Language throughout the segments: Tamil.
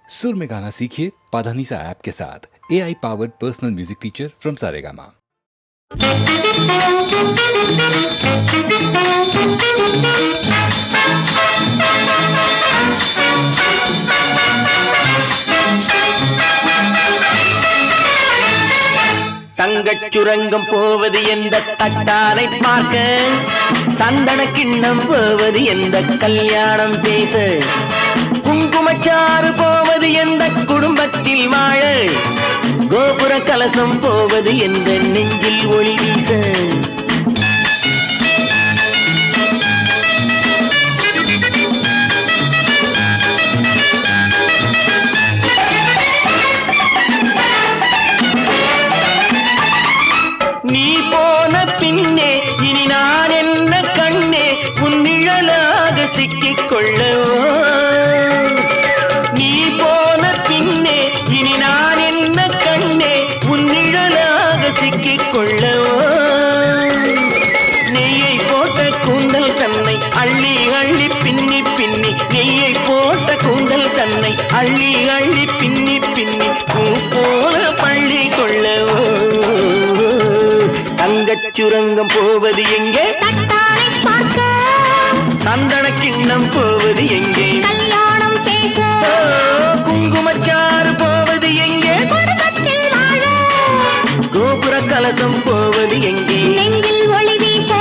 सुर में गाना सीखिए पाधानीसा ऐप के साथ AI powered personal music teacher from Saregama. தங்கச் சுரங்கம் போவது எந்த தட்டானை பார்க்க, சந்தன கிண்ணம் போவது எந்த கல்யாணம் பேச, குங்குமச்சாறு போவது எந்த குடும்பத்தில் வாழ, கோபுர கலசம் போவது எந்த நெஞ்சில் ஒளி வீச. நீ போன பின்னே இனி நான் என்ன கண்ணே உன் நிழலாக சிக்கிக் கொள்ளவோ. நீ போன பின்னே இனி நான் என்ன கண்ணே உன் நிழலாக சிக்கிக் கொள்ளவோ. நெய்யை போட்ட கூந்தல் தன்னை அள்ளி அள்ளி பின்னி பின்னி, நெய்யை போட்ட கூந்தல் தன்னை அள்ளி அள்ளி பின்னி பின்னி, பூ போல பள்ளி கொள்ளவோ. தங்கச் சுரங்கம் போவது எங்கே, தட்டானை பார்க்க, சந்தன கிண்ணம் போவது எங்கே, கல்யாணம் பேச, குங்குமச்சாறு போவது எங்கே, குடும்பத்தில் வாழ, கோபுர கலசம் போவது எங்கே, நெஞ்சில் ஒளி வீச.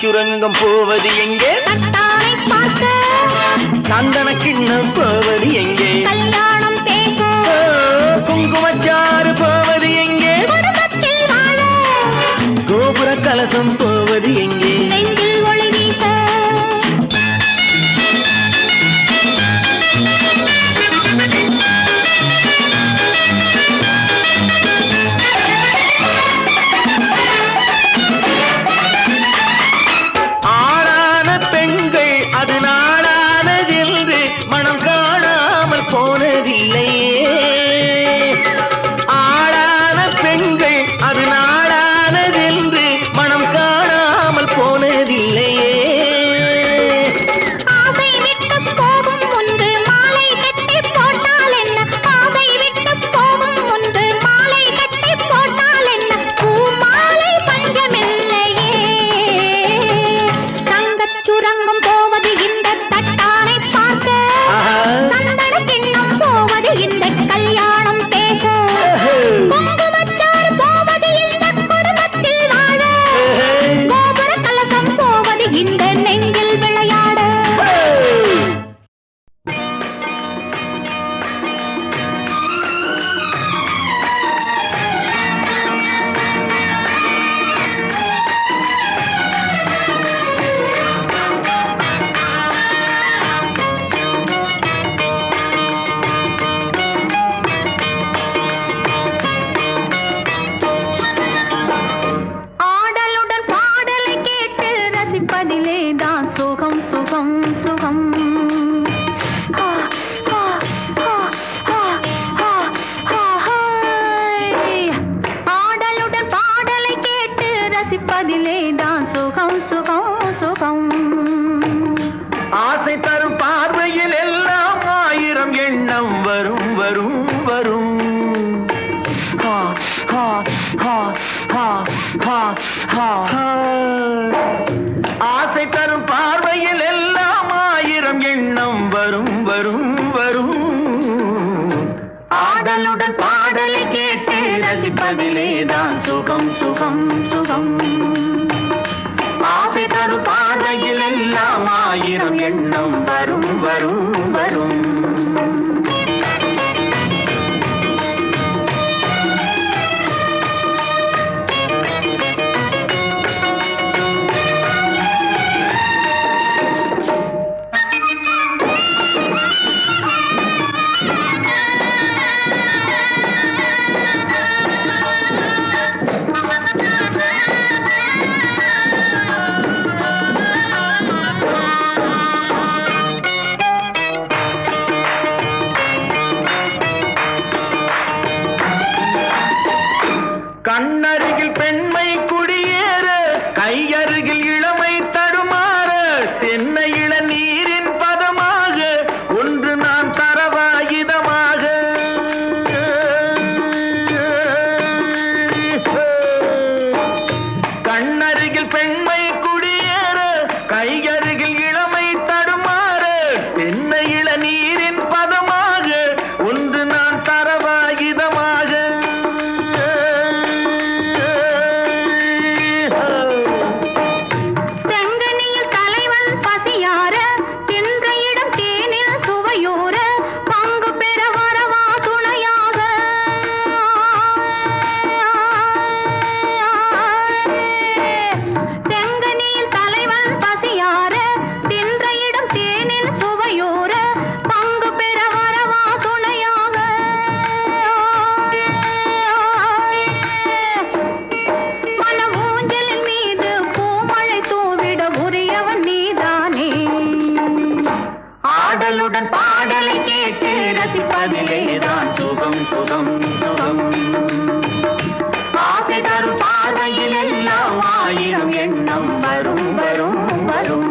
சுரங்கம் போவது எங்கே, தட்டானை பார்க்க, சந்தன கிண்ணம் போவது எங்கே, கல்யாணம் பேச, குங்குமச்சாறு போவது எங்கே, குடும்பத்தில் வாழ, கோபுர கலசம் போவது எங்கே, நெஞ்சில் ஒளி வீச. அது நாளானதென்று மனம் காணாமல் போனதில்லையே. ஆளான பெண்கள் அது நாளானதென்று மனம் காணாமல் போனதில்லையே. ஆசை விட்டு போகும் முன்பு மாலை கட்டி போட்டால் என்ன, ஆசை விட்டு போகும் முன்பு மாலை கட்டி போட்டால் என்ன, பூ மாலை பஞ்சமில்லையே. தங்கச் சுரங்கம் போவது இந்த தட்டானை பார்க்க, சந்தன கிண்ணம் போவது இந்த கல்யாணம் பேச, குங்குமச்சாறு போவது இந்த குடும்பத்தில் வாழ, கோபுர கலசம் போவது இந்த நெஞ்சில் விளையாட. ஆடலுடன் பாடலை கேட்டு ரசிப்பதிலே தான் சுகம் சுகம் சுகம். ஆ, ஆ, ஆ, ஆ, ஆ, ஆ, ஹாய். ஆடலுடன் பாடலை கேட்டு ரசிப்பதிலே தான் சுகம் சுகம் சுகம். ஆசை தரும் பார்வையில் எல்லாம் ஆயிரம் எண்ணம் வரும் வரும் வரும். ஆ, ஆ, ஆ, ஆ, ஆ, ஆ, ஆ. ஆசை தரும் பார்வையில் எல்லாம் ஆயிரம் எண்ணம் வரும் வரும் வரும். ஆடலுடன் பாடலை கேட்டு ரசிப்பதிலேதான் சுகம் சுகம் சுகம். ஆசை தரும் பார்வையில் எல்லாம் ஆயிரம் எண்ணம் வரும் வரும் வரும். பார்வையிலேதான் சுகம் சுகம் சுகம். ஆசை தரும் பார்வையில் எல்லாம் ஆயிரம் எண்ணம் வரும் வரும் வரும்.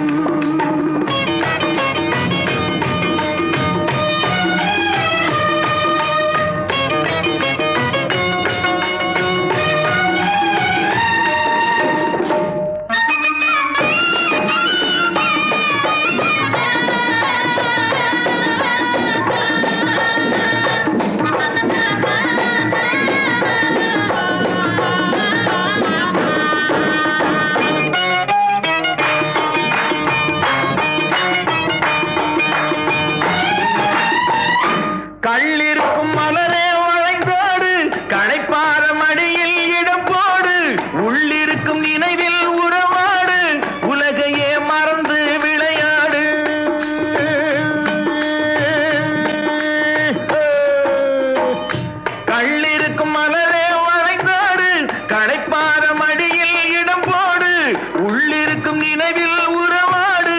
கள்ளிருக்கும் மலரே வளைந்தோடு களைப்பார மடியில் இடம் போடு. உள்ளிருக்கும் நினைவில் உறவாடு உலகையே மறந்து விளையாடு. கள்ளிருக்கும் மலரே வளைந்தோடு களைப்பார மடியில் இடம் போடு. உள்ளிருக்கும் நினைவில் உறவாடு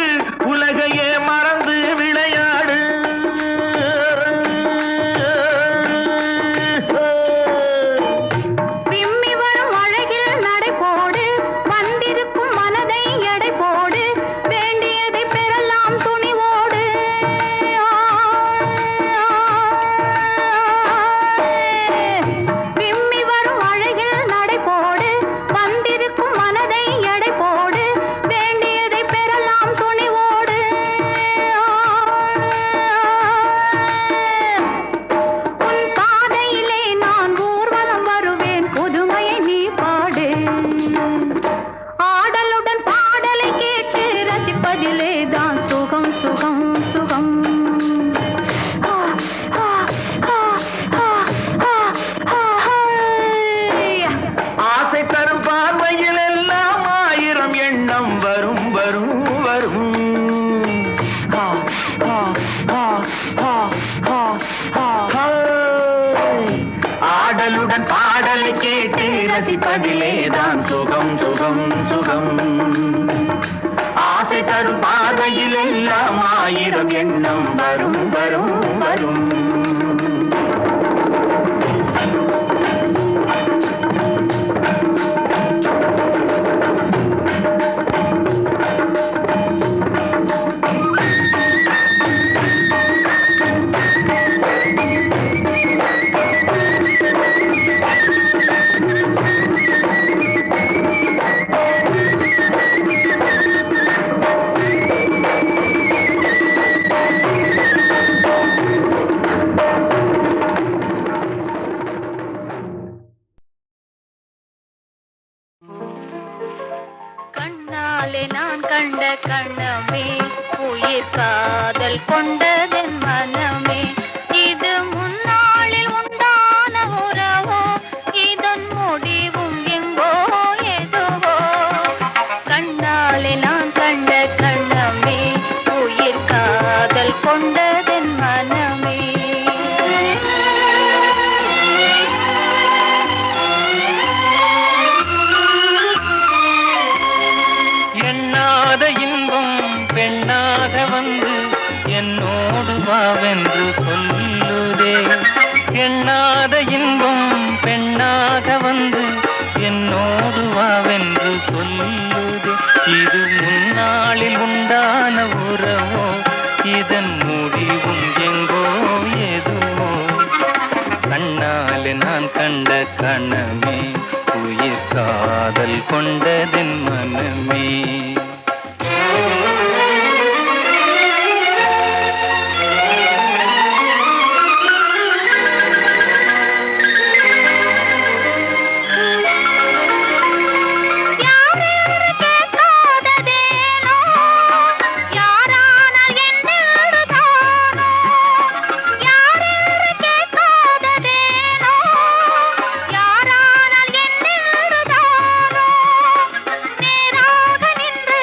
உலகையே மறந்து விளையாடு. ஆடலுடன் பாடலை கேட்டு ரசிப்பதிலேதான் சுகம் சுகம் சுகம். ஆசை தரும் பார்வையில் எல்லாம் ஆயிரம் எண்ணம் வரும் வரும் வரும். கண்ணாலே நான் கண்ட கண்ணமே உயிர் காதல் கொண்டதென் மனமே. இது முன்னாளில் உண்டான உறவோ இதன் முடிவும் எங்கோ எதுவோ. கண்ணாலே நான் கண்ட கண்ணமே உயிர் காதல் கொண்டதென் மனமே. எண்ணாத இன்பம் பெண்ணாக வந்து என்னோடு வாவென்று சொல்லுதே. எண்ணாத இன்பம் பெண்ணாக வந்து என்னோடு வாவென்று சொல்லுதே. இது முன்னாளில் உண்டான உறவோ இதன் முடிவும் எங்கோ எதுவோ. கண்ணாலே நான் கண்ட கணமே உயிர் காதல் கொண்டதென் மனமே. நேராக நின்று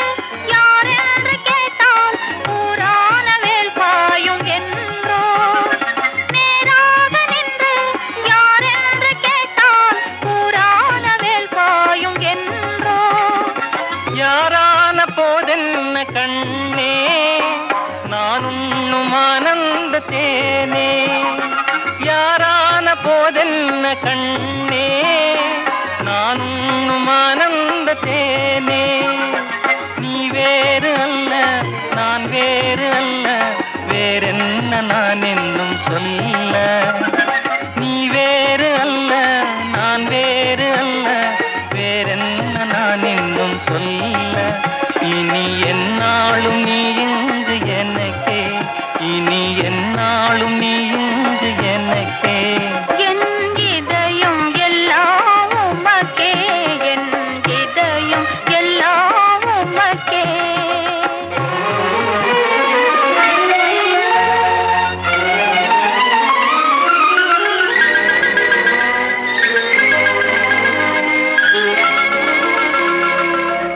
போவதென்ன கண்ணே நானும் ஆனந்த தேனே நீ வேறு அல்ல நான் வேறு அல்ல வேறென்ன நான் என்னும் சொல்ல நீ வேறு அல்ல நான் வேறு அல்ல வேறென்ன நான் இன்னும் சொல்ல இனி என்னாலும் நீ இங்கு எனக்கே இனி என்னாலும் நீ இங்கு எனக்கே என் இதயம் எல்லாம் உமக்கே என் இதயம் எல்லாம் உமக்கே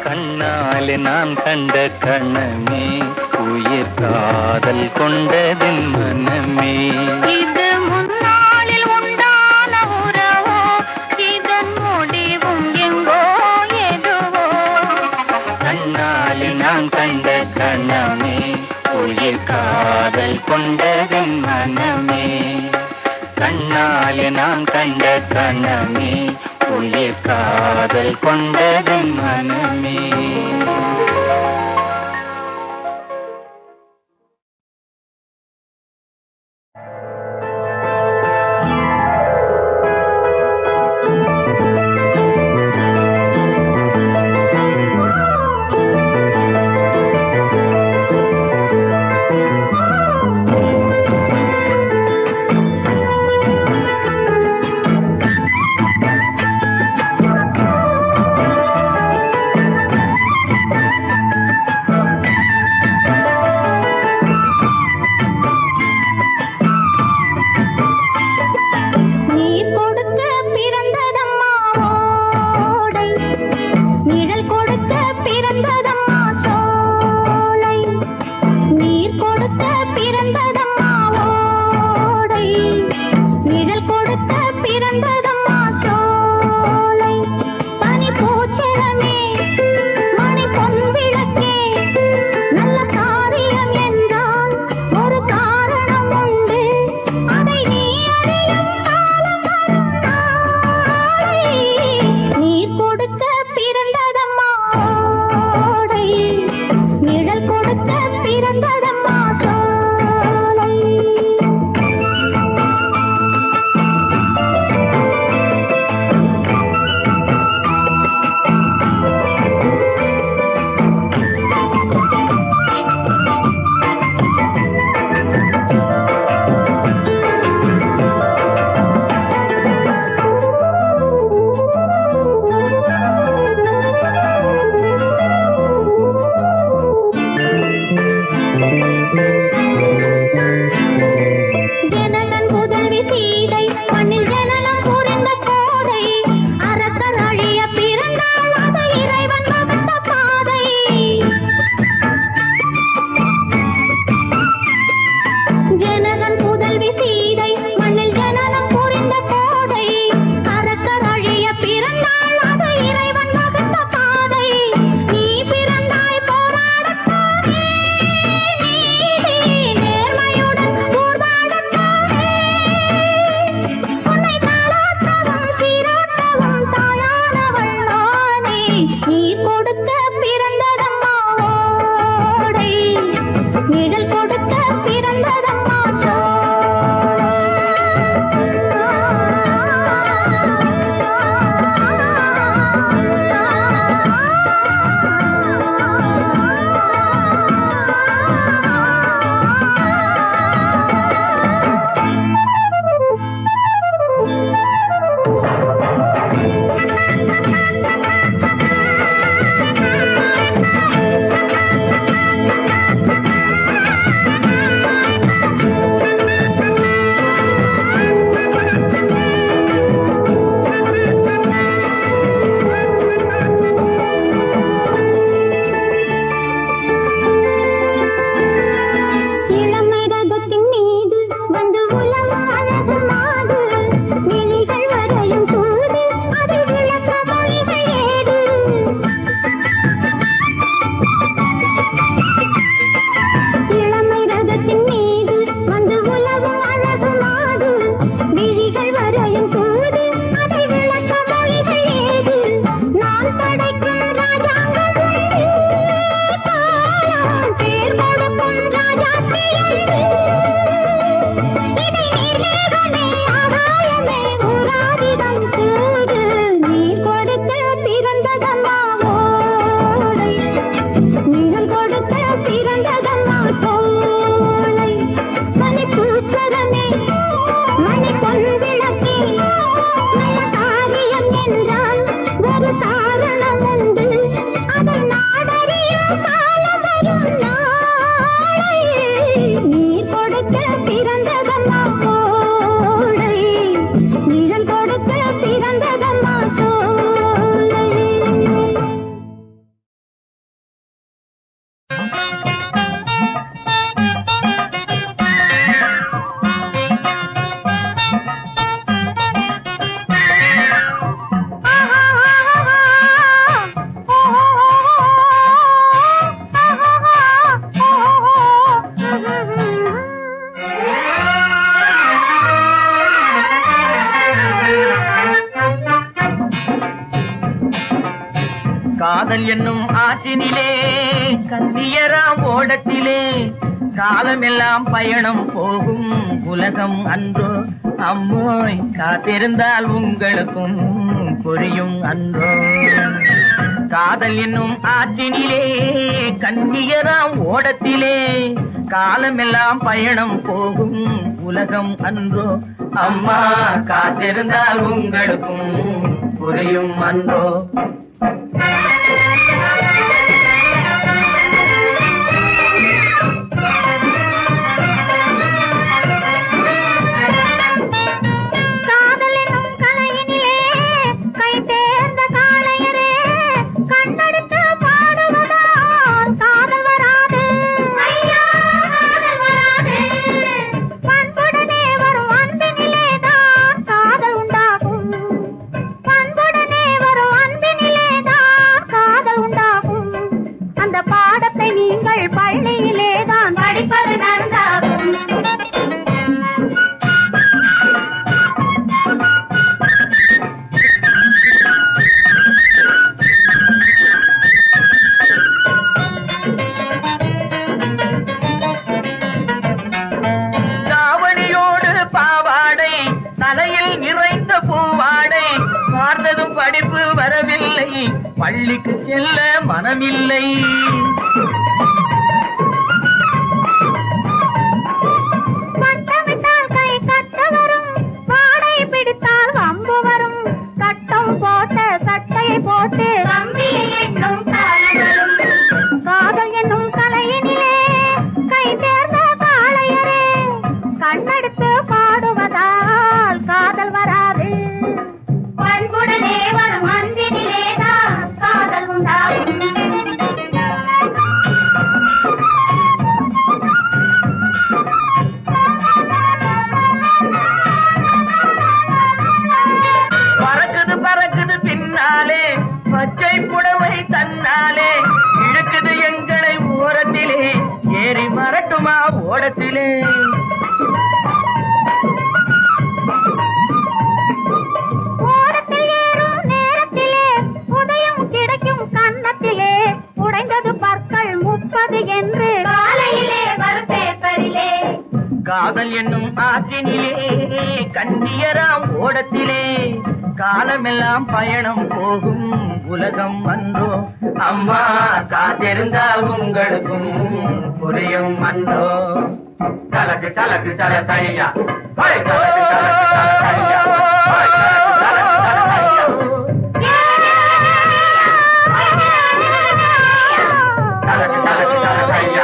கண்ணாலே நான் கண்ட கண்ணமே உயிர் காதல் கொண்டதின் மனமே இது முன்னாளில் உண்டான உறவோ இதன் முடிவும் எங்கோ எதுவோ கண்ணாலே நான் கண்ட கண்ணமே உயிர் காதல் கொண்டதின் மனமே கண்ணாலே நான் கண்ட கண்ணமே உயிர் காதல் கொண்டதின் மனமே காதல் என்னும் ஆற்றினிலே கண்ணியராம் ஓடத்திலே காலமெல்லாம் பயணம் போகும் உலகம் அன்றோ அம்மோய் காத்திருந்தால் உங்களுக்கும் புரியும் அன்றோ காதல் என்னும் ஆற்றினிலே கண்ணியராம் ஓடத்திலே காலமெல்லாம் பயணம் போகும் உலகம் அன்றோ அம்மா காத்திருந்தால் உங்களுக்கும் புரியும் அன்றோ படிப்பு வரவில்லை பள்ளிக்கு செல்ல மனமில்லை பட்டமிட்டால் கை கட்ட வரும் பாடை பிடித்தால் வம்பு வரும் சட்டம் போட்ட சட்டையை போட்டு கம்பியை எண்ணும் காலம் வரும் காதல் என்னும் கலையினிலே கை தேர்ந்த காளையரே கண்ணெடுத்து பாடுவதால் காதல் வராது பண்புடனே வரும் அன்பினிலேதான் காதல் உண்டாகும் பறக்குது பறக்குது பின்னாலே பச்சை புடவை தன்னாலே இழுக்குது எங்களை ஓரத்திலே ஏறி மரட்டுமா ஓடத்திலே என்று காலையிலே வரும் பேப்பரிலே காதல் என்னும் ஆற்றினிலே கண்ணியராம் ஓடத்திலே காலமெல்லாம் பயணம் போகும் உலகம் அன்றோ அம்மா காத்திருந்தால் உங்களுக்கும் புரியும் அன்றோ தலக்கு தலக்கு தல தையா தலக்கு தலக்கு தல தையா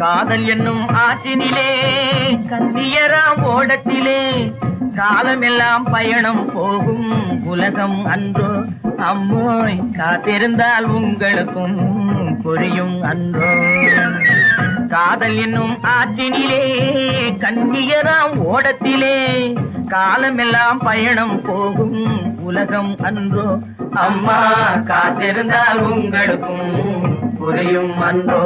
காதல் என்னும் ஆற்றினிலே கண்ணியராம் ஓடத்திலே காலமெல்லாம் பயணம் போகும் உலகம் அன்றோ அம்மோய் காத்திருந்தால் உங்களுக்கும் புரியும் அன்றோ காதல் என்னும் ஆற்றினிலே கண்ணியராம் ஓடத்திலே காலமெல்லாம் பயணம் போகும் உலகம் அன்றோ அம்மா காத்திருந்தால் உங்களுக்கும் புரியும் அன்றோ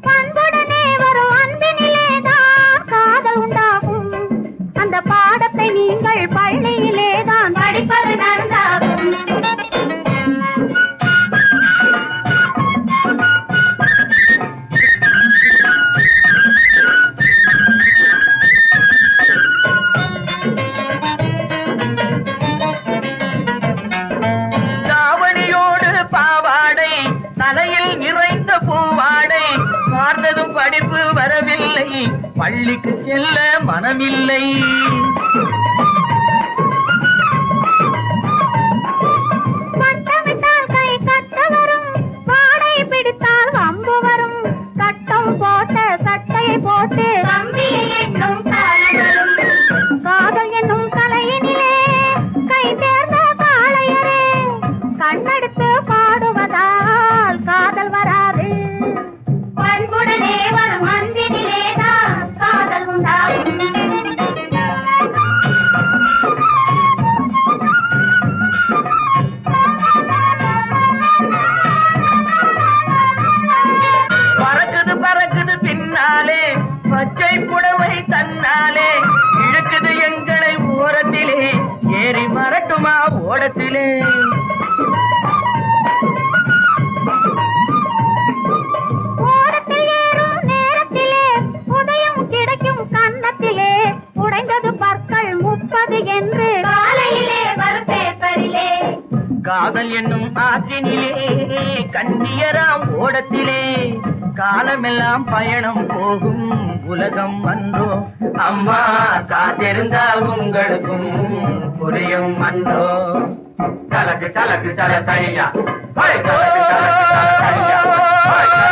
பண்புடனே வரும் அன்பினிலே பார்த்ததும் படிப்பு வரவில்லை, பள்ளிக்கு செல்ல மனமில்லை. பட்டமிட்டால் கை கட்ட வரும், வாடை பிடித்தால் வம்பு வரும். சட்டம் போட்ட சட்டையை போட்டு கம்பியை எண்ணும் காலம் வரும். காதல் என்னும் கலையினிலே கை தேர்ந்த காளையரே, கண்ணெடுத்து பாடுவதால் காதல் வராது. பண்புடனே வரும் அன்பினிலேதான் காதல் உண்டாகும். பறக்குது பறக்குது பின்னாலே பச்சை புடவை தன்னாலே, இழுக்குது எங்களை ஓரத்திலே, ஏறி மரட்டுமா ஓடத்திலே. ஓடத்தில் ஏறும் நேரத்திலே உதயம் கிடைக்கும் கன்னத்திலே, உடைந்தது பற்கள் 30 என்று காலையிலே வரும் பேப்பரிலே. காதல் என்னும் ஆற்றினிலே கண்ணியராம் ஓடத்திலே, காலமெல்லாம் பயணம் போகும் உலகம் அன்றோ. அம்மா காத்திருந்தால் உங்களுக்கும் புரியும் அன்றோ. சலக்கு சலக்கு சல தையா, சலக்கு சலக்கு சல தையா.